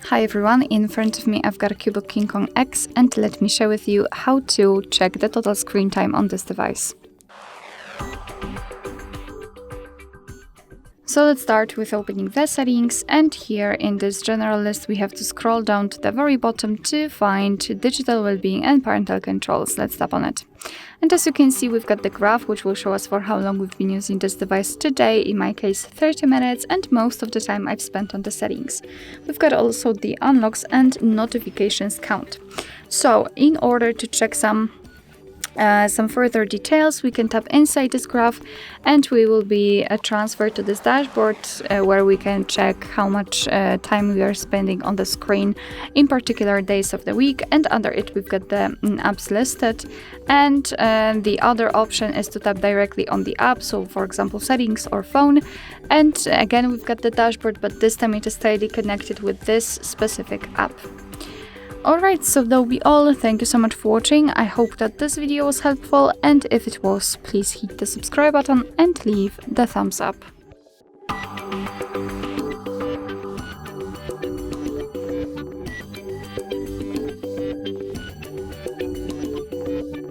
Hi everyone, in front of me I've got a CUBOT KING KONG X, and let me share with you how to check the total screen time on this device. So let's start with opening the settings, and here in this general list we have to scroll down to the very bottom to find digital well-being and parental controls. Let's tap on it. And as you can see, we've got the graph which will show us for how long we've been using this device today. In my case 30 minutes, and most of the time I've spent on the settings. We've got also the unlocks and notifications count. So in order to check some further details, we can tap inside this graph and we will be transferred to this dashboard where we can check how much time we are spending on the screen in particular days of the week, and under it we've got the apps listed, and the other option is to tap directly on the app, so for example settings or phone, and again we've got the dashboard, but this time it is tightly connected with this specific app. Alright, so that'll be all. Thank you so much for watching. I hope that this video was helpful, and if it was, please hit the subscribe button and leave the thumbs up.